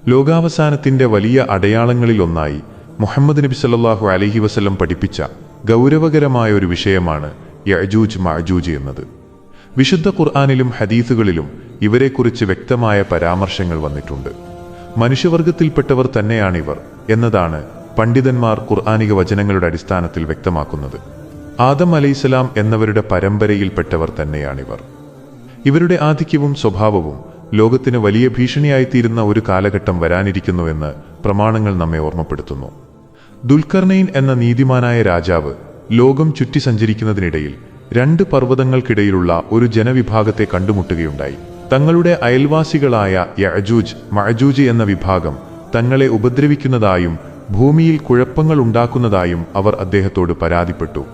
ലോകാവസാനത്തിന്റെ വലിയ അടയാളങ്ങളിലൊന്നായി മുഹമ്മദ് നബി സല്ലല്ലാഹു അലൈഹി വസല്ലം പഠിപ്പിച്ച ഗൗരവകരമായ ഒരു വിഷയമാണ് യഅജൂജ് മഅജൂജ് എന്നത്. വിശുദ്ധ ഖുർആനിലും ഹദീസുകളിലും ഇവരെക്കുറിച്ച് വ്യക്തമായ പരാമർശങ്ങൾ വന്നിട്ടുണ്ട്. മനുഷ്യവർഗത്തിൽപ്പെട്ടവർ തന്നെയാണിവർ എന്നതാണ് പണ്ഡിതന്മാർ ഖുർആനിക വചനങ്ങളുടെ അടിസ്ഥാനത്തിൽ വ്യക്തമാക്കുന്നത്. ആദം അലൈഹിസ്സലാം എന്നവരുടെ പരമ്പരയിൽപ്പെട്ടവർ തന്നെയാണിവർ. ഇവരുടെ ആധിക്യവും സ്വഭാവവും ലോകത്തിന് വലിയ ഭീഷണിയായിത്തീരുന്ന ഒരു കാലഘട്ടം വരാനിരിക്കുന്നുവെന്ന് പ്രമാണങ്ങൾ നമ്മെ ഓർമ്മപ്പെടുത്തുന്നു. ദുൽഖർനൈൻ എന്ന നീതിമാനായ രാജാവ് ലോകം ചുറ്റി സഞ്ചരിക്കുന്നതിനിടയിൽ 2 പർവ്വതങ്ങൾക്കിടയിലുള്ള ഒരു ജനവിഭാഗത്തെ കണ്ടുമുട്ടുകയുണ്ടായി. തങ്ങളുടെ അയൽവാസികളായ യഅജൂജ് മഅജൂജ് എന്ന വിഭാഗം തങ്ങളെ ഉപദ്രവിക്കുന്നതായും ഭൂമിയിൽ കുഴപ്പങ്ങൾ ഉണ്ടാക്കുന്നതായും അവർ അദ്ദേഹത്തോട് പരാതിപ്പെട്ടു.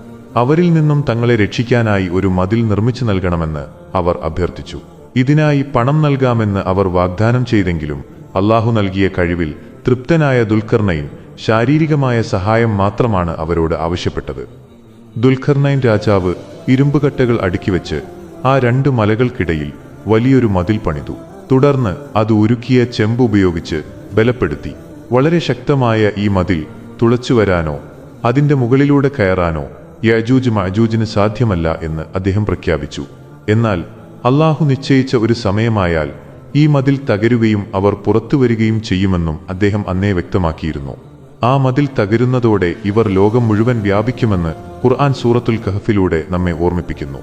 അവരിൽ നിന്നും തങ്ങളെ രക്ഷിക്കാനായി ഒരു മതിൽ നിർമ്മിച്ചു നൽകണമെന്ന് അവർ അഭ്യർത്ഥിച്ചു. ഇതിനായി പണം നൽകാമെന്ന് അവർ വാഗ്ദാനം ചെയ്തെങ്കിലും അള്ളാഹു നൽകിയ കഴിവിൽ തൃപ്തനായ ദുൽഖർനൈൻ ശാരീരികമായ സഹായം മാത്രമാണ് അവരോട് ആവശ്യപ്പെട്ടത്. ദുൽഖർനൈൻ രാജാവ് ഇരുമ്പുകട്ടകൾ അടുക്കിവെച്ച് ആ 2 മലകൾക്കിടയിൽ വലിയൊരു മതിൽ പണിതു. തുടർന്ന് അത് ഉരുക്കിയ ചെമ്പ് ഉപയോഗിച്ച് ബലപ്പെടുത്തി. വളരെ ശക്തമായ ഈ മതിൽ തുളച്ചുവരാനോ അതിന്റെ മുകളിലൂടെ കയറാനോ യഅജൂജ് മഅജൂജിന് സാധ്യമല്ല എന്ന് അദ്ദേഹം പ്രഖ്യാപിച്ചു. എന്നാൽ അള്ളാഹു നിശ്ചയിച്ച ഒരു സമയമായാൽ ഈ മതിൽ തകരുകയും അവർ പുറത്തുവരികയും ചെയ്യുമെന്നും അദ്ദേഹം അന്നേ വ്യക്തമാക്കിയിരുന്നു. ആ മതിൽ തകരുന്നതോടെ ഇവർ ലോകം മുഴുവൻ വ്യാപിക്കുമെന്ന് ഖുർആൻ സൂറത്തുൽ കഹ്ഫിലൂടെ നമ്മെ ഓർമ്മിപ്പിക്കുന്നു.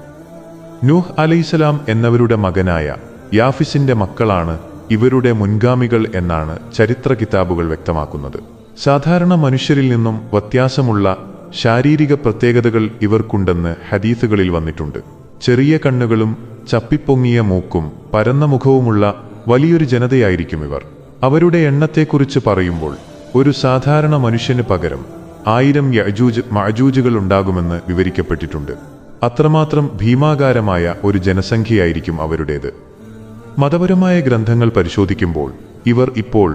നൂഹ് അലൈഹിസ്സലാം എന്നവരുടെ മകനായ യാഫിസിന്റെ മക്കളാണ് ഇവരുടെ മുൻഗാമികൾ എന്നാണ് ചരിത്ര കിതാബുകൾ വ്യക്തമാക്കുന്നത്. സാധാരണ മനുഷ്യരിൽ നിന്നും വ്യത്യാസമുള്ള ശാരീരിക പ്രത്യേകതകൾ ഇവർക്കുണ്ടെന്ന് ഹദീസുകളിൽ വന്നിട്ടുണ്ട്. ചെറിയ കണ്ണുകളും ചപ്പിപ്പൊങ്ങിയ മൂക്കും പരന്ന മുഖവുമുള്ള വലിയൊരു ജനതയായിരിക്കും ഇവർ. അവരുടെ എണ്ണത്തെക്കുറിച്ച് പറയുമ്പോൾ ഒരു സാധാരണ മനുഷ്യന് പകരം 1000 യഅജൂജ് മഅജൂജുകൾ ഉണ്ടാകുമെന്ന് വിവരിക്കപ്പെട്ടിട്ടുണ്ട്. അത്രമാത്രം ഭീമാകാരമായ ഒരു ജനസംഖ്യയായിരിക്കും അവരുടേത്. മതപരമായ ഗ്രന്ഥങ്ങൾ പരിശോധിക്കുമ്പോൾ ഇവർ ഇപ്പോൾ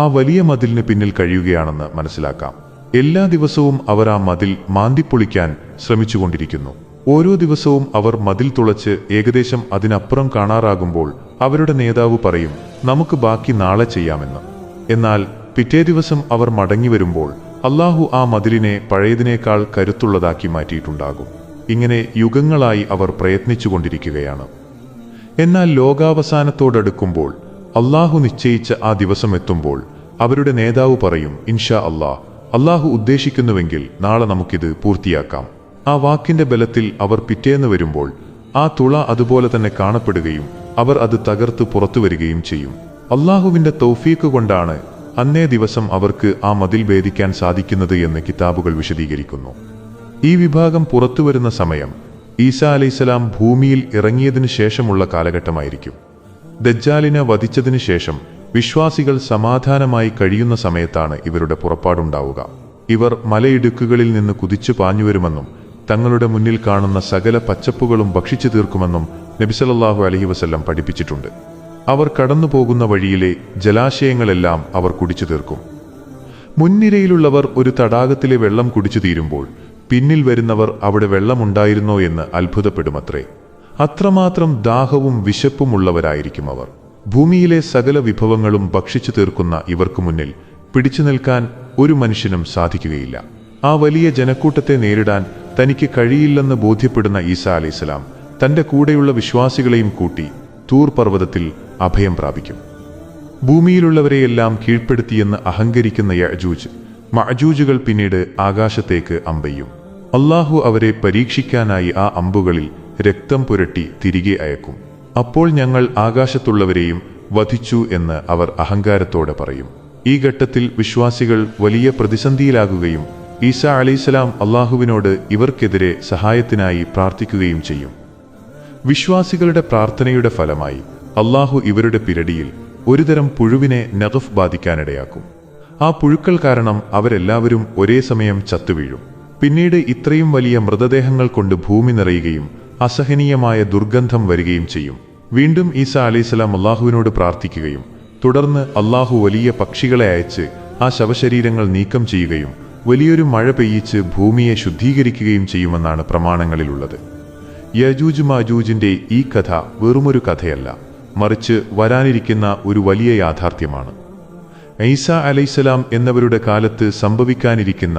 ആ വലിയ മതിലിന് പിന്നിൽ കഴിയുകയാണെന്ന് മനസ്സിലാക്കാം. എല്ലാ ദിവസവും അവർ ആ മതിൽ മാന്തിപ്പൊളിക്കാൻ ശ്രമിച്ചുകൊണ്ടിരിക്കുന്നു. ഓരോ ദിവസവും അവർ മതിൽ തുളച്ച് ഏകദേശം അതിനപ്പുറം കാണാറാകുമ്പോൾ അവരുടെ നേതാവ് പറയും, നമുക്ക് ബാക്കി നാളെ ചെയ്യാമെന്ന്. എന്നാൽ പിറ്റേ ദിവസം അവർ മടങ്ങി വരുമ്പോൾ അള്ളാഹു ആ മതിലിനെ പഴയതിനേക്കാൾ കരുത്തുള്ളതാക്കി മാറ്റിയിട്ടുണ്ടാകും. ഇങ്ങനെ യുഗങ്ങളായി അവർ പ്രയത്നിച്ചുകൊണ്ടിരിക്കുകയാണ്. എന്നാൽ ലോകാവസാനത്തോടടുക്കുമ്പോൾ അള്ളാഹു നിശ്ചയിച്ച ആ ദിവസം എത്തുമ്പോൾ അവരുടെ നേതാവ് പറയും, ഇൻഷാ അള്ളാഹു ഉദ്ദേശിക്കുന്നുവെങ്കിൽ നാളെ നമുക്കിത് പൂർത്തിയാക്കാം. ആ വാക്കിന്റെ ബലത്തിൽ അവർ പിറ്റേന്ന് വരുമ്പോൾ ആ തുള അതുപോലെ തന്നെ കാണപ്പെടുകയും അവർ അത് തകർത്ത് പുറത്തുവരികയും ചെയ്യും. അള്ളാഹുവിന്റെ തൗഫീഖ് കൊണ്ടാണ് അന്നേ ദിവസം അവർക്ക് ആ മതിൽ ഭേദിക്കാൻ സാധിക്കുന്നത് എന്ന് കിതാബുകൾ വിശദീകരിക്കുന്നു. ഈ വിഭാഗം പുറത്തുവരുന്ന സമയം ഈസാ അലൈഹിസ്സലാം ഭൂമിയിൽ ഇറങ്ങിയതിനു ശേഷമുള്ള കാലഘട്ടമായിരിക്കും. ദജ്ജാലിനെ വധിച്ചതിനു ശേഷം വിശ്വാസികൾ സമാധാനമായി കഴിയുന്ന സമയത്താണ് ഇവരുടെ പുറപ്പാടുണ്ടാവുക. ഇവർ മലയിടുക്കുകളിൽ നിന്ന് കുതിച്ചു പാഞ്ഞുവരുമെന്നും തങ്ങളുടെ മുന്നിൽ കാണുന്ന സകല പച്ചപ്പുകളും ഭക്ഷിച്ചു തീർക്കുമെന്നും നബി സല്ലല്ലാഹു അലൈഹി വസല്ലം പഠിപ്പിച്ചിട്ടുണ്ട്. അവർ കടന്നുപോകുന്ന വഴിയിലെ ജലാശയങ്ങളെല്ലാം അവർ കുടിച്ചു തീർക്കും. മുൻനിരയിലുള്ളവർ ഒരു തടാകത്തിലെ വെള്ളം കുടിച്ചു തീരുമ്പോൾ പിന്നിൽ വരുന്നവർ അവിടെ വെള്ളമുണ്ടായിരുന്നോ എന്ന് അത്ഭുതപ്പെടുമത്രേ. അത്രമാത്രം ദാഹവും വിശപ്പും ഉള്ളവരായിരിക്കും അവർ. ഭൂമിയിലെ സകല വിഭവങ്ങളും ഭക്ഷിച്ചു തീർക്കുന്ന ഇവർക്ക് മുന്നിൽ പിടിച്ചു നിൽക്കാൻ ഒരു മനുഷ്യനും സാധിക്കുകയില്ല. ആ വലിയ ജനക്കൂട്ടത്തെ നേരിടാൻ തനിക്ക് കഴിയില്ലെന്ന് ബോധ്യപ്പെടുന്ന ഈസാ അലൈഹിസ്സലാം തന്റെ കൂടെയുള്ള വിശ്വാസികളെയും കൂട്ടി തൂർ പർവ്വതത്തിൽ അഭയം പ്രാപിക്കും. ഭൂമിയിലുള്ളവരെയെല്ലാം കീഴ്പ്പെടുത്തിയെന്ന് അഹങ്കരിക്കുന്ന യഅജൂജ് മഅജൂജുകൾ പിന്നീട് ആകാശത്തേക്ക് അമ്പെയ്യും. അള്ളാഹു അവരെ പരീക്ഷിക്കാനായി ആ അമ്പുകളിൽ രക്തം പുരട്ടി തിരികെ അയക്കും. അപ്പോൾ ഞങ്ങൾ ആകാശത്തുള്ളവരെയും വധിച്ചു എന്ന് അവർ അഹങ്കാരത്തോടെ പറയും. ഈ ഘട്ടത്തിൽ വിശ്വാസികൾ വലിയ പ്രതിസന്ധിയിലാകുകയും ഈസാ അലൈഹിസ്സലാം അള്ളാഹുവിനോട് ഇവർക്കെതിരെ സഹായത്തിനായി പ്രാർത്ഥിക്കുകയും ചെയ്യും. വിശ്വാസികളുടെ പ്രാർത്ഥനയുടെ ഫലമായി അള്ളാഹു ഇവരുടെ പിരടിയിൽ ഒരുതരം പുഴുവിനെ നഖഫ് ബാധിക്കാനിടയാക്കും. ആ പുഴുക്കൾ കാരണം അവരെല്ലാവരും ഒരേ സമയം ചത്തുവീഴും. പിന്നീട് ഇത്രയും വലിയ മൃതദേഹങ്ങൾ കൊണ്ട് ഭൂമി നിറയുകയും അസഹനീയമായ ദുർഗന്ധം വരികയും ചെയ്യും. വീണ്ടും ഈസാ അലൈഹിസ്സലാം അള്ളാഹുവിനോട് പ്രാർത്ഥിക്കുകയും തുടർന്ന് അള്ളാഹു വലിയ പക്ഷികളെ അയച്ച് ആ ശവശരീരങ്ങൾ നീക്കം ചെയ്യുകയും വലിയൊരു മഴ പെയ്യിച്ച് ഭൂമിയെ ശുദ്ധീകരിക്കുകയും ചെയ്യുമെന്നാണ് പ്രമാണങ്ങളിലുള്ളത്. യജൂജ് മാജൂജിന്റെ ഈ കഥ വെറുമൊരു കഥയല്ല, മറിച്ച് വരാനിരിക്കുന്ന ഒരു വലിയ യാഥാർത്ഥ്യമാണ്. ഈസാ അലൈഹിസ്സലാം എന്നവരുടെ കാലത്ത് സംഭവിക്കാനിരിക്കുന്ന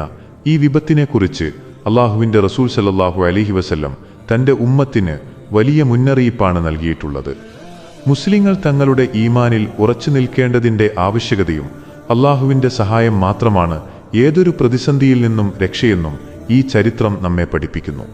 ഈ വിപത്തിനെക്കുറിച്ച് അള്ളാഹുവിൻ്റെ റസൂൽ സല്ലല്ലാഹു അലൈഹി വസല്ലം തൻ്റെ ഉമ്മത്തിന് വലിയ മുന്നറിയിപ്പാണ് നൽകിയിട്ടുള്ളത്. മുസ്ലിങ്ങൾ തങ്ങളുടെ ഈമാനിൽ ഉറച്ചു നിൽക്കേണ്ടതിൻ്റെ ആവശ്യകതയും അള്ളാഹുവിൻ്റെ സഹായം മാത്രമാണ് ഏതൊരു പ്രതിസന്ധിയിൽ നിന്നും രക്ഷയെന്നും ഈ ചരിത്രം നമ്മെ പഠിപ്പിക്കുന്നു.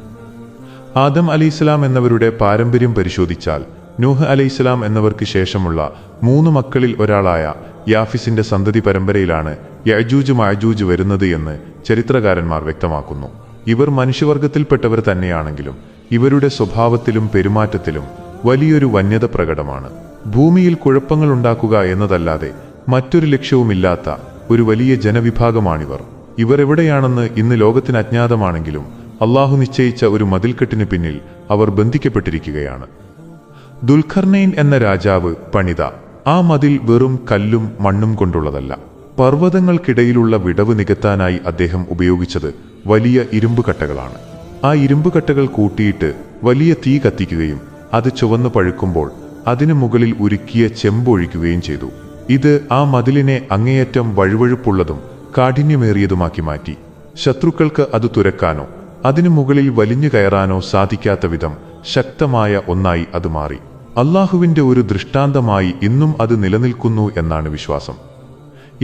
ആദം അലൈഹിസ്സലാം എന്നവരുടെ പാരമ്പര്യം പരിശോധിച്ചാൽ നൂഹ് അലൈഹിസ്സലാം എന്നവർക്ക് ശേഷമുള്ള 3 മക്കളിൽ ഒരാളായ യാഫിസിന്റെ സന്തതി പരമ്പരയിലാണ് യഅജൂജ് മഅജൂജ് വരുന്നത് എന്ന് ചരിത്രകാരന്മാർ വ്യക്തമാക്കുന്നു. ഇവർ മനുഷ്യവർഗത്തിൽപ്പെട്ടവർ തന്നെയാണെങ്കിലും ഇവരുടെ സ്വഭാവത്തിലും പെരുമാറ്റത്തിലും വലിയൊരു വന്യത പ്രകടമാണ്. ഭൂമിയിൽ കുഴപ്പങ്ങൾ ഉണ്ടാക്കുക എന്നതല്ലാതെ മറ്റൊരു ലക്ഷ്യവുമില്ലാത്ത ഒരു വലിയ ജനവിഭാഗമാണിവർ. ഇവർ എവിടെയാണെന്ന് ഇന്ന് ലോകത്തിന് അജ്ഞാതമാണെങ്കിലും അള്ളാഹു നിശ്ചയിച്ച ഒരു മതിൽക്കെട്ടിന് പിന്നിൽ അവർ ബന്ധിക്കപ്പെട്ടിരിക്കുകയാണ്. ദുൽഖർനൈൻ എന്ന രാജാവ് പണിത ആ മതിൽ വെറും കല്ലും മണ്ണും കൊണ്ടുള്ളതല്ല. പർവ്വതങ്ങൾക്കിടയിലുള്ള വിടവ് നികത്താനായി അദ്ദേഹം ഉപയോഗിച്ചത് വലിയ ഇരുമ്പുകട്ടകളാണ്. ആ ഇരുമ്പുകട്ടകൾ കൂട്ടിയിട്ട് വലിയ തീ കത്തിക്കുകയും അത് ചുവന്നു പഴുക്കുമ്പോൾ അതിനു മുകളിൽ ഉരുക്കിയ ചെമ്പൊഴിക്കുകയും ചെയ്തു. ഇത് ആ മതിലിനെ അങ്ങേയറ്റം വഴുവഴുപ്പുള്ളതും കാഠിന്യമേറിയതുമാക്കി മാറ്റി. ശത്രുക്കൾക്ക് അത് തുരക്കാനോ അതിനു മുകളിൽ വലിഞ്ഞു കയറാനോ സാധിക്കാത്ത വിധം ശക്തമായ ഒന്നായി അത് മാറി. അള്ളാഹുവിൻ്റെ ഒരു ദൃഷ്ടാന്തമായി ഇന്നും അത് നിലനിൽക്കുന്നു എന്നാണ് വിശ്വാസം.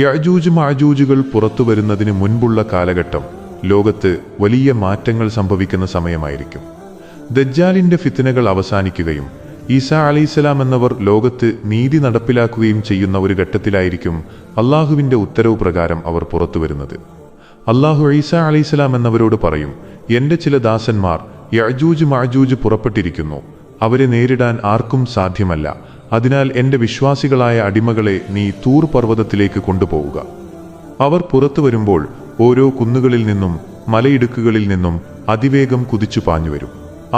യഅജൂജ് മഅജൂജുകൾ പുറത്തു വരുന്നതിന് മുൻപുള്ള കാലഘട്ടം ലോകത്ത് വലിയ മാറ്റങ്ങൾ സംഭവിക്കുന്ന സമയമായിരിക്കും. ദജ്ജാലിന്റെ ഫിത്നകൾ അവസാനിക്കുകയും ഈസാ അലൈഹിസ്സലാം എന്നവർ ലോകത്ത് നീതി നടപ്പിലാക്കുകയും ചെയ്യുന്ന ഒരു ഘട്ടത്തിലായിരിക്കും അള്ളാഹുവിൻ്റെ ഉത്തരവ് പ്രകാരം അവർ പുറത്തു വരുന്നത്. അള്ളാഹു ഈസാ അലൈഹിസ്സലാം എന്നവരോട് പറയും, എൻ്റെ ചില ദാസന്മാർ യഅജൂജ് മഅജൂജ് പുറപ്പെട്ടിരിക്കുന്നു. അവരെ നേരിടാൻ ആർക്കും സാധ്യമല്ല. അതിനാൽ എൻ്റെ വിശ്വാസികളായ അടിമകളെ നീ തൂർ പർവ്വതത്തിലേക്ക് കൊണ്ടുപോവുക. അവർ പുറത്തു വരുമ്പോൾ ഓരോ കുന്നുകളിൽ നിന്നും മലയിടുക്കുകളിൽ നിന്നും അതിവേഗം കുതിച്ചു പാഞ്ഞുവരും.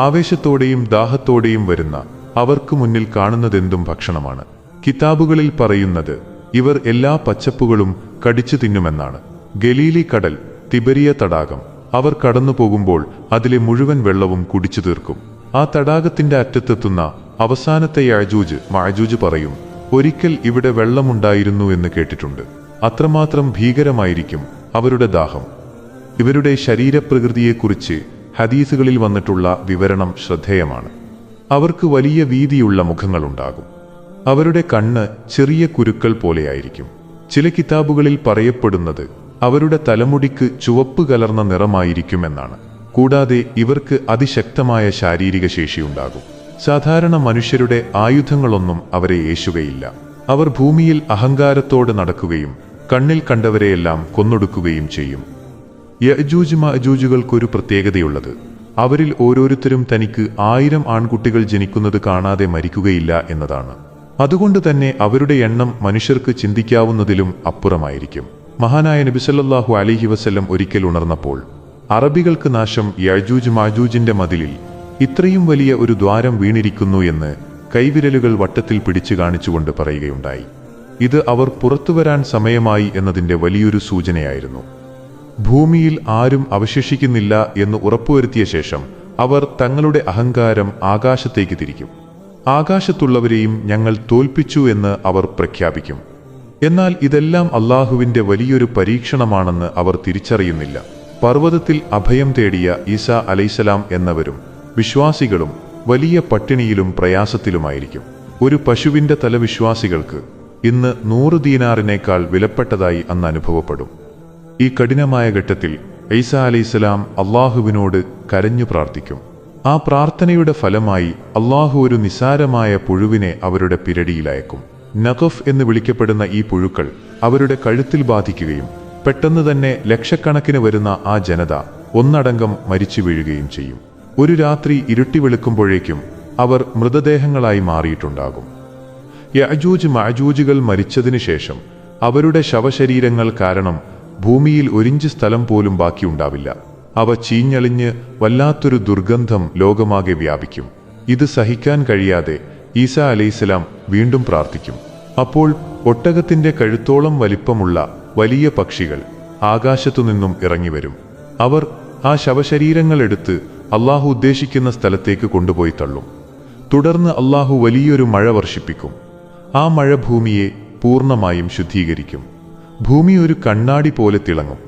ആവേശത്തോടെയും ദാഹത്തോടെയും വരുന്ന അവർക്ക് മുന്നിൽ കാണുന്നതെന്തും ഭക്ഷണമാണ്. കിതാബുകളിൽ പറയുന്നത് ഇവർ എല്ലാ പച്ചപ്പുകളും കടിച്ചു തിന്നുമെന്നാണ്. ഗലീലി കടൽ, തിബരിയ തടാകം അവർ കടന്നു പോകുമ്പോൾ അതിലെ മുഴുവൻ വെള്ളവും കുടിച്ചു തീർക്കും. ആ തടാകത്തിന്റെ അറ്റത്തെത്തുന്ന അവസാനത്തെ യഅജൂജ് മഅജൂജ് പറയും, ഒരിക്കൽ ഇവിടെ വെള്ളമുണ്ടായിരുന്നു എന്ന് കേട്ടിട്ടുണ്ട്. അത്രമാത്രം ഭീകരമായിരിക്കും അവരുടെ ദാഹം. ഇവരുടെ ശരീരപ്രകൃതിയെക്കുറിച്ച് ഹദീസുകളിൽ വന്നിട്ടുള്ള വിവരണം ശ്രദ്ധേയമാണ്. അവർക്ക് വലിയ വീതിയുള്ള മുഖങ്ങളുണ്ടാകും. അവരുടെ കണ്ണ് ചെറിയ കുരുക്കൾ പോലെയായിരിക്കും. ചില കിതാബുകളിൽ പറയപ്പെടുന്നത് അവരുടെ തലമുടിക്ക് ചുവപ്പ് കലർന്ന നിറമായിരിക്കുമെന്നാണ്. കൂടാതെ ഇവർക്ക് അതിശക്തമായ ശാരീരിക ശേഷിയുണ്ടാകും. സാധാരണ മനുഷ്യരുടെ ആയുധങ്ങളൊന്നും അവരെ ഏശുകയില്ല. അവർ ഭൂമിയിൽ അഹങ്കാരത്തോടെ നടക്കുകയും കണ്ണിൽ കണ്ടവരെയെല്ലാം കൊന്നൊടുക്കുകയും ചെയ്യും. യഅജൂജ് മഅജൂജുകൾക്കൊരു പ്രത്യേകതയുള്ളത് അവരിൽ ഓരോരുത്തരും തനിക്ക് 1000 ആൺകുട്ടികൾ ജനിക്കുന്നത് കാണാതെ മരിക്കുകയില്ല എന്നതാണ്. അതുകൊണ്ട് തന്നെ അവരുടെ എണ്ണം മനുഷ്യർക്ക് ചിന്തിക്കാവുന്നതിലും അപ്പുറമായിരിക്കും. മഹാനായ നബി സല്ലല്ലാഹു അലൈഹി വസല്ലം ഒരിക്കൽ ഉണർന്നപ്പോൾ അറബികൾക്ക് നാശം, യഅജൂജ് മഅജൂജിന്റെ മതിലിൽ ഇത്രയും വലിയ ഒരു ദ്വാരം വീണിരിക്കുന്നു എന്ന് കൈവിരലുകൾ വട്ടത്തിൽ പിടിച്ചു കാണിച്ചുകൊണ്ട് പറയുകയുണ്ടായി. ഇത് അവർ പുറത്തുവരാൻ സമയമായി എന്നതിൻ്റെ വലിയൊരു സൂചനയായിരുന്നു. ഭൂമിയിൽ ആരും അവശേഷിക്കുന്നില്ല എന്ന് ഉറപ്പുവരുത്തിയ ശേഷം അവർ തങ്ങളുടെ അഹങ്കാരം ആകാശത്തേക്ക് തിരിക്കും. ആകാശത്തുള്ളവരെയും ഞങ്ങൾ തോൽപ്പിച്ചു എന്ന് അവർ പ്രഖ്യാപിക്കും. എന്നാൽ ഇതെല്ലാം അള്ളാഹുവിൻ്റെ വലിയൊരു പരീക്ഷണമാണെന്ന് അവർ തിരിച്ചറിയുന്നില്ല. പർവ്വതത്തിൽ അഭയം തേടിയ ഈസാ അലൈഹിസ്സലാം എന്നവരും വിശ്വാസികളും വലിയ പട്ടിണിയിലും പ്രയാസത്തിലുമായിരിക്കും. ഒരു പശുവിൻ്റെ തല വിശ്വാസികൾക്ക് ഇന്ന് 100 ദീനാറിനേക്കാൾ വിലപ്പെട്ടതായി അന്ന് അനുഭവപ്പെടും. ഈ കഠിനമായ ഘട്ടത്തിൽ ഈസാ അലൈഹിസ്സലാം അള്ളാഹുവിനോട് കരഞ്ഞു പ്രാർത്ഥിക്കും. ആ പ്രാർത്ഥനയുടെ ഫലമായി അള്ളാഹു ഒരു നിസാരമായ പുഴുവിനെ അവരുടെ പിരടിയിലയക്കും. നഖഫ് എന്ന് വിളിക്കപ്പെടുന്ന ഈ പുഴുക്കൾ അവരുടെ കഴുത്തിൽ ബാധിക്കുകയും പെട്ടെന്ന് തന്നെ ലക്ഷക്കണക്കിന് വരുന്ന ആ ജനത ഒന്നടങ്കം മരിച്ചു വീഴുകയും ചെയ്യും. ഒരു രാത്രി ഇരുട്ടി വെളുക്കുമ്പോഴേക്കും അവർ മൃതദേഹങ്ങളായി മാറിയിട്ടുണ്ടാകും. യഅജൂജ് മഅജൂജുകൾ മരിച്ചതിനു ശേഷം അവരുടെ ശവശരീരങ്ങൾ കാരണം ഭൂമിയിൽ 1 ഇഞ്ച് സ്ഥലം പോലും ബാക്കിയുണ്ടാവില്ല. അവ ചീഞ്ഞളിഞ്ഞ് വല്ലാത്തൊരു ദുർഗന്ധം ലോകമാകെ വ്യാപിക്കും. ഇത് സഹിക്കാൻ കഴിയാതെ ഈസാ അലൈഹിസ്സലാം വീണ്ടും പ്രാർത്ഥിക്കും. അപ്പോൾ ഒട്ടകത്തിന്റെ കഴുത്തോളം വലിപ്പമുള്ള വലിയ പക്ഷികൾ ആകാശത്തുനിന്നും ഇറങ്ങിവരും. അവർ ആ ശവശരീരങ്ങൾ എടുത്ത് അള്ളാഹു ഉദ്ദേശിക്കുന്ന സ്ഥലത്തേക്ക് കൊണ്ടുപോയി തള്ളും. തുടർന്ന് അള്ളാഹു വലിയൊരു മഴ വർഷിപ്പിക്കും. ആ മഴ ഭൂമിയെ പൂർണ്ണമായും ശുദ്ധീകരിക്കും. ഭൂമി ഒരു കണ്ണാടി പോലെ തിളങ്ങും.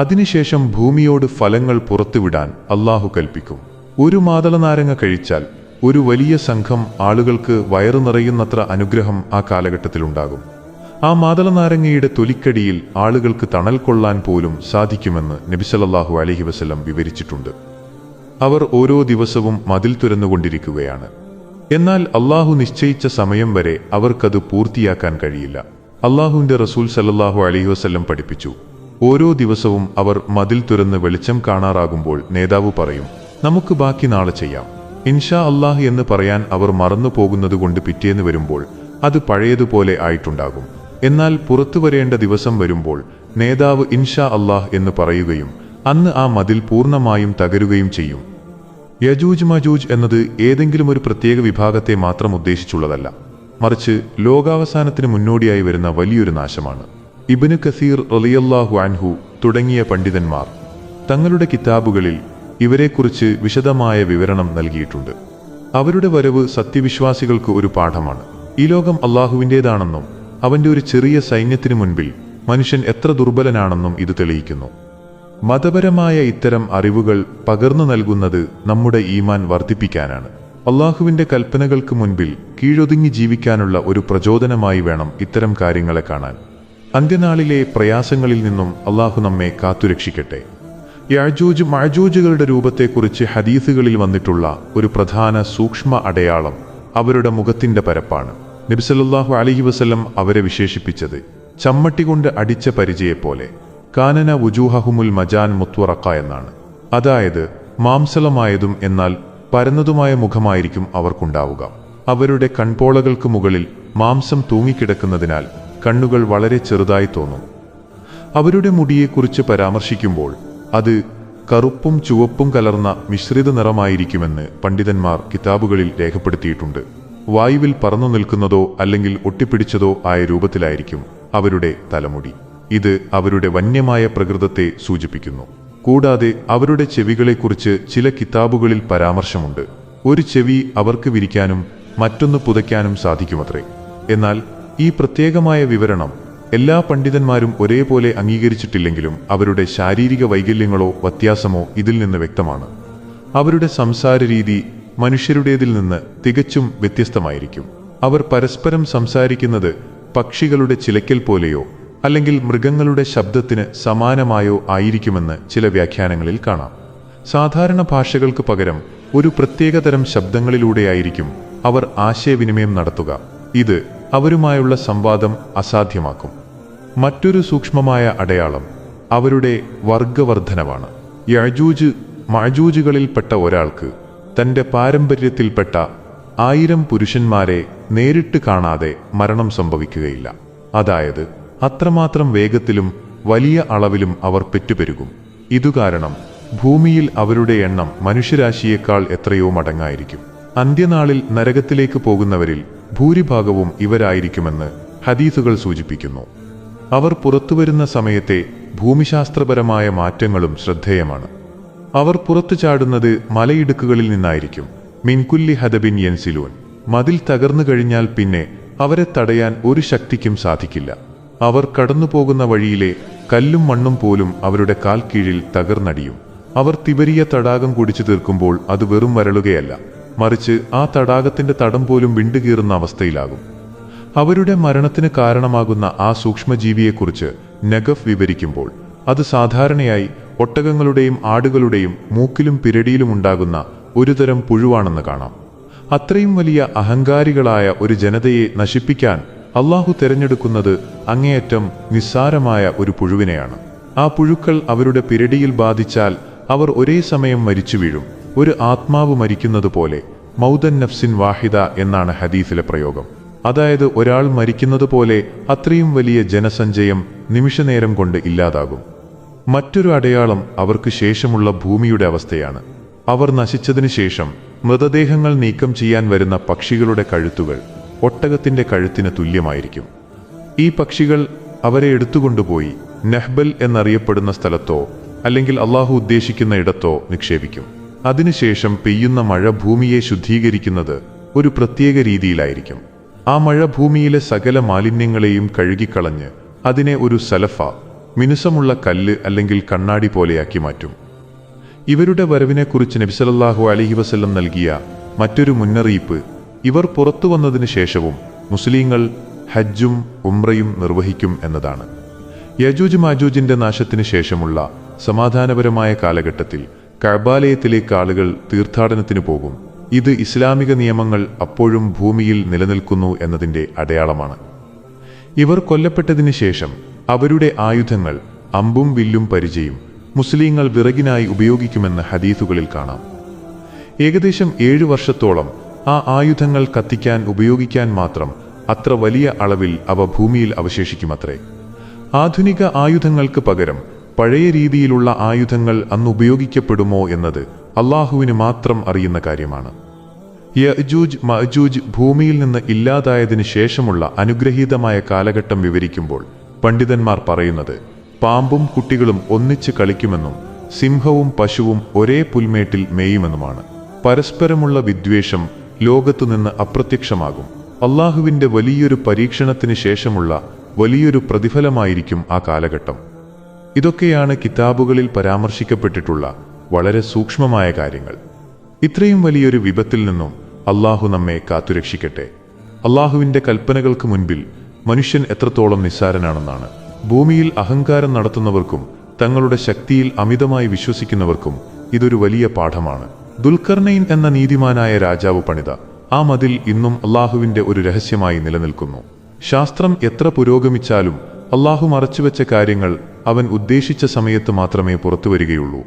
അതിനുശേഷം ഭൂമിയോട് ഫലങ്ങൾ പുറത്തുവിടാൻ അല്ലാഹു കൽപ്പിക്കും. ഒരു മാതളനാരങ്ങ കഴിച്ചാൽ ഒരു വലിയ സംഘം ആളുകൾക്ക് വയറു നിറയുന്നത്ര അനുഗ്രഹം ആ കാലഘട്ടത്തിലുണ്ടാകും. ആ മാതളനാരങ്ങയുടെ തൊലിക്കടിയിൽ ആളുകൾക്ക് തണൽ കൊള്ളാൻ പോലും സാധിക്കുമെന്ന് നബി സല്ലല്ലാഹു അലൈഹി വസല്ലം വിവരിച്ചിട്ടുണ്ട്. അവർ ഓരോ ദിവസവും മതിൽ തുറന്നുകൊണ്ടിരിക്കുകയാണ്. എന്നാൽ അല്ലാഹു നിശ്ചയിച്ച സമയം വരെ അവർക്കത് പൂർത്തിയാക്കാൻ കഴിയില്ല. അല്ലാഹുവിന്റെ റസൂൽ സല്ലല്ലാഹു അലൈഹി വസല്ലം പഠിപ്പിച്ചു, ഓരോ ദിവസവും അവർ മതിൽ തുറന്ന് വെളിച്ചം കാണാറാകുമ്പോൾ നേതാവ് പറയും, നമുക്ക് ബാക്കി നാളെ ചെയ്യാം, ഇൻഷാ അല്ലാഹ് എന്ന് പറയാൻ അവർ മറന്നു പോകുന്നതുകൊണ്ട് പിറ്റേന്ന് വരുമ്പോൾ അത് പഴയതുപോലെ ആയിട്ടുണ്ടാകും. എന്നാൽ പുറത്തു വരേണ്ട ദിവസം വരുമ്പോൾ നേതാവ് ഇൻഷാ അല്ലാഹ് എന്ന് പറയുകയും അന്ന് ആ മതിൽ പൂർണ്ണമായും തകരുകയും ചെയ്യും. യജൂജ് മജൂജ് എന്നത് ഏതെങ്കിലും ഒരു പ്രത്യേക വിഭാഗത്തെ മാത്രം ഉദ്ദേശിച്ചുള്ളതല്ല, മറിച്ച് ലോകാവസാനത്തിന് മുന്നോടിയായി വരുന്ന വലിയൊരു നാശമാണ്. ഇബ്നു കസീർ റളിയല്ലാഹു അൻഹു തുടങ്ങിയ പണ്ഡിതന്മാർ തങ്ങളുടെ കിതാബുകളിൽ ഇവരെക്കുറിച്ച് വിശദമായ വിവരണം നൽകിയിട്ടുണ്ട്. അവരുടെ വരവ് സത്യവിശ്വാസികൾക്ക് ഒരു പാഠമാണ്. ഈ ലോകം അല്ലാഹുവിൻ്റേതാണെന്നും അവൻ്റെ ഒരു ചെറിയ സൈന്യത്തിനു മുൻപിൽ മനുഷ്യൻ എത്ര ദുർബലനാണെന്നും ഇത് തെളിയിക്കുന്നു. മതപരമായ ഇത്തരം അറിവുകൾ പകർന്നു നൽകുന്നത് നമ്മുടെ ഈമാൻ വർദ്ധിപ്പിക്കാനാണ്. അല്ലാഹുവിൻ്റെ കൽപ്പനകൾക്ക് മുൻപിൽ കീഴൊതുങ്ങി ജീവിക്കാനുള്ള ഒരു പ്രചോദനമായി വേണം ഇത്തരം കാര്യങ്ങളെ കാണാൻ. അന്ത്യനാളിലെ പ്രയാസങ്ങളിൽ നിന്നും അല്ലാഹു നമ്മെ കാത്തുരക്ഷിക്കട്ടെ. യഅജൂജ് മഅജൂജുകളുടെ രൂപത്തെക്കുറിച്ച് ഹദീസുകളിൽ വന്നിട്ടുള്ള ഒരു പ്രധാന സൂക്ഷ്മ അടയാളം അവരുടെ മുഖത്തിൻ്റെ പരപ്പാണ്. നബി സല്ലല്ലാഹു അലൈഹി വസല്ലം അവരെ വിശേഷിപ്പിച്ചത് ചമ്മട്ടി കൊണ്ട് അടിച്ച പരിചയെപ്പോലെ കാനന വുജൂഹഹുമുൽ മജാൻ മുത്വറക്ക എന്നാണ്. അതായത് മാംസളമായതും എന്നാൽ പരന്നതുമായ മുഖമായിരിക്കും അവർക്കുണ്ടാവുക. അവരുടെ കൺപോളകൾക്ക് മുകളിൽ മാംസം തൂങ്ങിക്കിടക്കുന്നതിനാൽ കണ്ണുകൾ വളരെ ചെറുതായി തോന്നും. അവരുടെ മുടിയെക്കുറിച്ച് പരാമർശിക്കുമ്പോൾ അത് കറുപ്പും ചുവപ്പും കലർന്ന മിശ്രിത നിറമായിരിക്കുമെന്ന് പണ്ഡിതന്മാർ കിതാബുകളിൽ രേഖപ്പെടുത്തിയിട്ടുണ്ട്. വായുവിൽ പറന്നു നിൽക്കുന്നതോ അല്ലെങ്കിൽ ഒട്ടിപ്പിടിച്ചതോ ആയ രൂപത്തിലായിരിക്കും അവരുടെ തലമുടി. ഇത് അവരുടെ വന്യമായ പ്രകൃതത്തെ സൂചിപ്പിക്കുന്നു. കൂടാതെ അവരുടെ ചെവികളെക്കുറിച്ച് ചില കിതാബുകളിൽ പരാമർശമുണ്ട്. ഒരു ചെവി അവർക്ക് വിരിക്കാനും മറ്റൊന്ന് പുതയ്ക്കാനും സാധിക്കുമത്രേ. എന്നാൽ ഈ പ്രത്യേകമായ വിവരണം എല്ലാ പണ്ഡിതന്മാരും ഒരേപോലെ അംഗീകരിച്ചിട്ടില്ലെങ്കിലും അവരുടെ ശാരീരിക വൈകല്യങ്ങളോ വ്യത്യാസമോ ഇതിൽ നിന്ന് വ്യക്തമാണ്. അവരുടെ സംസാര രീതി മനുഷ്യരുടേതിൽ നിന്ന് തികച്ചും വ്യത്യസ്തമായിരിക്കും. അവർ പരസ്പരം സംസാരിക്കുന്നത് പക്ഷികളുടെ ചിലക്കൽ പോലെയോ അല്ലെങ്കിൽ മൃഗങ്ങളുടെ ശബ്ദത്തിന് സമാനമായോ ആയിരിക്കുമെന്ന് ചില വ്യാഖ്യാനങ്ങളിൽ കാണാം. സാധാരണ ഭാഷകൾക്ക് പകരം ഒരു പ്രത്യേകതരം ശബ്ദങ്ങളിലൂടെയായിരിക്കും അവർ ആശയവിനിമയം നടത്തുക. ഇത് അവരുമായുള്ള സംവാദം അസാധ്യമാക്കും. മറ്റൊരു സൂക്ഷ്മമായ അടയാളം അവരുടെ വർഗവർദ്ധനവാണ്. യഅജൂജ് മഅജൂജുകളിൽപ്പെട്ട ഒരാൾക്ക് തൻ്റെ പാരമ്പര്യത്തിൽപ്പെട്ട 1000 പുരുഷന്മാരെ നേരിട്ട് കാണാതെ മരണം സംഭവിക്കുകയില്ല. അതായത് അത്രമാത്രം വേഗത്തിലും വലിയ അളവിലും അവർ പെറ്റുപെരുകും. ഇതുകാരണം ഭൂമിയിൽ അവരുടെ എണ്ണം മനുഷ്യരാശിയേക്കാൾ എത്രയോ മടങ്ങായിരിക്കും. അന്ത്യനാളിൽ നരകത്തിലേക്ക് പോകുന്നവരിൽ ഭൂരിഭാഗവും ഇവരായിരിക്കുമെന്ന് ഹദീസുകൾ സൂചിപ്പിക്കുന്നു. അവർ പുറത്തുവരുന്ന സമയത്തെ ഭൂമിശാസ്ത്രപരമായ മാറ്റങ്ങളും ശ്രദ്ധേയമാണ്. അവർ പുറത്തു ചാടുന്നത് മലയിടുക്കുകളിൽ നിന്നായിരിക്കും. മിൻകുല്ലി ഹദബിൻ യൻസിലൂൻ. മതിൽ തകർന്നു കഴിഞ്ഞാൽ പിന്നെ അവരെ തടയാൻ ഒരു ശക്തിക്കും സാധിക്കില്ല. അവർ കടന്നുപോകുന്ന വഴിയിലെ കല്ലും മണ്ണും പോലും അവരുടെ കാൽ കീഴിൽ തകർന്നടിയും. അവർ തിബരിയ തടാകം കുടിച്ചു തീർക്കുമ്പോൾ അത് വെറും വരളുകയല്ല, മറിച്ച് ആ തടാകത്തിന്റെ തടം പോലും വിണ്ടുകീറുന്ന അവസ്ഥയിലാകും. അവരുടെ മരണത്തിന് കാരണമാകുന്ന ആ സൂക്ഷ്മജീവിയെക്കുറിച്ച് നഗഫ് വിവരിക്കുമ്പോൾ അത് സാധാരണയായി ഒട്ടകങ്ങളുടെയും ആടുകളുടെയും മൂക്കിലും പിരടിയിലും ഉണ്ടാകുന്ന ഒരുതരം പുഴുവാണെന്ന് കാണാം. അത്രയും വലിയ അഹങ്കാരികളായ ഒരു ജനതയെ നശിപ്പിക്കാൻ അള്ളാഹു തിരഞ്ഞെടുക്കുന്നത് അങ്ങേയറ്റം നിസ്സാരമായ ഒരു പുഴുവിനെയാണ്. ആ പുഴുക്കൾ അവരുടെ പിരടിയിൽ ബാധിച്ചാൽ അവർ ഒരേ സമയം മരിച്ചു വീഴും. ഒരു ആത്മാവ് മരിക്കുന്നത് പോലെ മൗദൻ നഫ്സിൻ വാഹിദ എന്നാണ് ഹദീസിലെ പ്രയോഗം. അതായത് ഒരാൾ മരിക്കുന്നത് പോലെ അത്രയും വലിയ ജനസഞ്ചയം നിമിഷനേരം കൊണ്ട് ഇല്ലാതാകും. മറ്റൊരു അടയാളം അവർക്ക് ശേഷമുള്ള ഭൂമിയുടെ അവസ്ഥയാണ്. അവർ നശിച്ചതിനു ശേഷം മൃതദേഹങ്ങൾ നീക്കം ചെയ്യാൻ വരുന്ന പക്ഷികളുടെ കഴുത്തുകൾ ഒട്ടകത്തിന്റെ കഴുത്തിന് തുല്യമായിരിക്കും. ഈ പക്ഷികൾ അവരെ എടുത്തുകൊണ്ടുപോയി നഹ്ബൽ എന്നറിയപ്പെടുന്ന സ്ഥലത്തോ അല്ലെങ്കിൽ അള്ളാഹു ഉദ്ദേശിക്കുന്ന ഇടത്തോ നിക്ഷേപിക്കും. അതിനുശേഷം പെയ്യുന്ന മഴ ഭൂമിയെ ശുദ്ധീകരിക്കുന്നത് ഒരു പ്രത്യേക രീതിയിലായിരിക്കും. ആ മഴ ഭൂമിയിലെ സകല മാലിന്യങ്ങളെയും കഴുകിക്കളഞ്ഞ് അതിനെ ഒരു സലഫ, മിനുസമുള്ള കല്ല് അല്ലെങ്കിൽ കണ്ണാടി പോലെയാക്കി മാറ്റും. ഇവരുടെ വരവിനെക്കുറിച്ച് നബി സല്ലല്ലാഹു അലൈഹി വസല്ലം നൽകിയ മറ്റൊരു മുന്നറിയിപ്പ് ഇവർ പുറത്തു വന്നതിന് ശേഷവും മുസ്ലിങ്ങൾ ഹജ്ജും ഉംറയും നിർവഹിക്കും എന്നതാണ്. യജൂജ് മാജൂജിന്റെ നാശത്തിന് ശേഷമുള്ള സമാധാനപരമായ കാലഘട്ടത്തിൽ കഅബാലയത്തിലേക്ക് ആളുകൾ തീർത്ഥാടനത്തിന് പോകും. ഇത് ഇസ്ലാമിക നിയമങ്ങൾ അപ്പോഴും ഭൂമിയിൽ നിലനിൽക്കുന്നു എന്നതിൻ്റെ അടയാളമാണ്. ഇവർ കൊല്ലപ്പെട്ടതിന് ശേഷം അവരുടെ ആയുധങ്ങൾ അമ്പും വില്ലും പരിചയും മുസ്ലിങ്ങൾ വിറകിനായി ഉപയോഗിക്കുമെന്ന് ഹദീസുകളിൽ കാണാം. ഏകദേശം 7 വർഷത്തോളം ആ ആയുധങ്ങൾ കത്തിക്കാൻ ഉപയോഗിക്കാൻ മാത്രം അത്ര വലിയ അളവിൽ അവ ഭൂമിയിൽ അവശേഷിക്കുമത്രേ. ആധുനിക ആയുധങ്ങൾക്ക് പകരം പഴയ രീതിയിലുള്ള ആയുധങ്ങൾ അന്ന് ഉപയോഗിക്കപ്പെടുമോ എന്നത് അള്ളാഹുവിന് മാത്രം അറിയുന്ന കാര്യമാണ്. യഅജൂജ് മഅജൂജ് ഭൂമിയിൽ നിന്ന് ഇല്ലാതായതിനു ശേഷമുള്ള അനുഗ്രഹീതമായ കാലഘട്ടം വിവരിക്കുമ്പോൾ പണ്ഡിതന്മാർ പറയുന്നത് പാമ്പും കുട്ടികളും ഒന്നിച്ച് കളിക്കുമെന്നും സിംഹവും പശുവും ഒരേ പുൽമേട്ടിൽ മേയുമെന്നുമാണ്. പരസ്പരമുള്ള വിദ്വേഷം ലോകത്തുനിന്ന് അപ്രത്യക്ഷമാകും. അള്ളാഹുവിൻ്റെ വലിയൊരു പരീക്ഷണത്തിന് ശേഷമുള്ള വലിയൊരു പ്രതിഫലമായിരിക്കും ആ കാലഘട്ടം. ഇതൊക്കെയാണ് കിതാബുകളിൽ പരാമർശിക്കപ്പെട്ടിട്ടുള്ള വളരെ സൂക്ഷ്മമായ കാര്യങ്ങൾ. ഇത്രയും വലിയൊരു വിപത്തിൽ നിന്നും അള്ളാഹു നമ്മെ കാത്തുരക്ഷിക്കട്ടെ. അള്ളാഹുവിൻ്റെ കൽപ്പനകൾക്ക് മുൻപിൽ മനുഷ്യൻ എത്രത്തോളം നിസ്സാരനാണെന്നാണ്. ഭൂമിയിൽ അഹങ്കാരം നടത്തുന്നവർക്കും തങ്ങളുടെ ശക്തിയിൽ അമിതമായി വിശ്വസിക്കുന്നവർക്കും ഇതൊരു വലിയ പാഠമാണ്. ദുൽഖർനൈൻ എന്ന നീതിമാനായ രാജാവ് പണിത ആ മതിൽ ഇന്നും അള്ളാഹുവിൻ്റെ ഒരു രഹസ്യമായി നിലനിൽക്കുന്നു. ശാസ്ത്രം എത്ര പുരോഗമിച്ചാലും അള്ളാഹു മറച്ചുവെച്ച കാര്യങ്ങൾ അവൻ ഉദ്ദേശിച്ച സമയത്ത് മാത്രമേ പുറത്തുവരികയുള്ളൂ.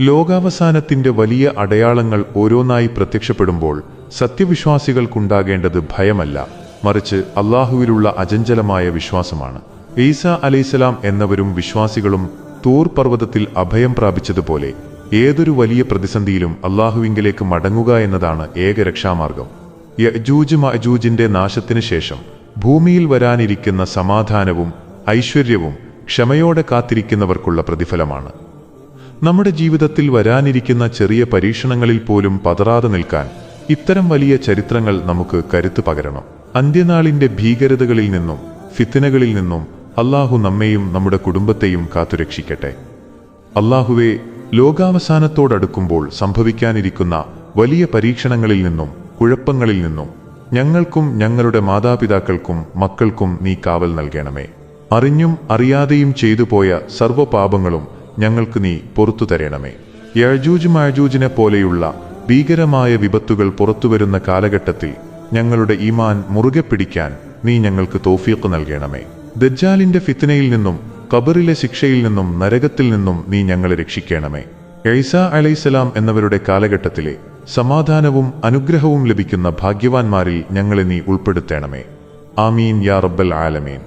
ലോകാവസാനത്തിൻ്റെ വലിയ അടയാളങ്ങൾ ഓരോന്നായി പ്രത്യക്ഷപ്പെടുമ്പോൾ സത്യവിശ്വാസികൾക്കുണ്ടാകേണ്ടത് ഭയമല്ല, മറിച്ച് അള്ളാഹുവിലുള്ള അചഞ്ചലമായ വിശ്വാസമാണ്. ഈസ അലൈഹിസ്സലാം എന്നവരും വിശ്വാസികളും തൂർ പർവ്വതത്തിൽ അഭയം പ്രാപിച്ചതുപോലെ ഏതൊരു വലിയ പ്രതിസന്ധിയിലും അള്ളാഹുവിങ്കിലേക്ക് മടങ്ങുക എന്നതാണ് ഏക രക്ഷാമാർഗം. യഅജൂജ് മഅജൂജിന്റെ നാശത്തിന് ശേഷം ഭൂമിയിൽ വരാനിരിക്കുന്ന സമാധാനവും ഐശ്വര്യവും ക്ഷമയോടെ കാത്തിരിക്കുന്നവർക്കുള്ള പ്രതിഫലമാണ്. നമ്മുടെ ജീവിതത്തിൽ വരാനിരിക്കുന്ന ചെറിയ പരീക്ഷണങ്ങളിൽ പോലും പതറാതെ നിൽക്കാൻ ഇത്തരം വലിയ ചരിത്രങ്ങൾ നമുക്ക് കരുത്ത് പകരണം. അന്ത്യനാളിന്റെ ഭീകരതകളിൽ നിന്നും ഫിത്നകളിൽ നിന്നും അള്ളാഹു നമ്മെയും നമ്മുടെ കുടുംബത്തെയും കാത്തുരക്ഷിക്കട്ടെ. അള്ളാഹുവേ, ലോകാവസാനത്തോടടുക്കുമ്പോൾ സംഭവിക്കാനിരിക്കുന്ന വലിയ പരീക്ഷണങ്ങളിൽ നിന്നും കുഴപ്പങ്ങളിൽ നിന്നും ഞങ്ങൾക്കും ഞങ്ങളുടെ മാതാപിതാക്കൾക്കും മക്കൾക്കും നീ കാവൽ നൽകണമേ. അറിഞ്ഞും അറിയാതെയും ചെയ്തുപോയ സർവ്വപാപങ്ങളും ഞങ്ങൾക്ക് നീ പുറത്തു തരണമേ. യഅജൂജ് മഅജൂജിനെ പോലെയുള്ള ഭീകരമായ വിപത്തുകൾ പുറത്തുവരുന്ന കാലഘട്ടത്തിൽ ഞങ്ങളുടെ ഈമാൻ മുറുകെ പിടിക്കാൻ നീ ഞങ്ങൾക്ക് തൗഫീഖ് നൽകണമേ. ദജ്ജാലിന്റെ ഫിത്നയിൽ നിന്നും ഖബറിലെ ശിക്ഷയിൽ നിന്നും നരകത്തിൽ നിന്നും നീ ഞങ്ങളെ രക്ഷിക്കണമേ. ഈസ അലൈഹിസ്സലാം എന്നവരുടെ കാലഘട്ടത്തിലെ സമാധാനവും അനുഗ്രഹവും ലഭിക്കുന്ന ഭാഗ്യവാന്മാരിൽ ഞങ്ങളെ നീ ഉൾപ്പെടുത്തണമേ. ആമീൻ യാ റബ്ബൽ ആലമീൻ.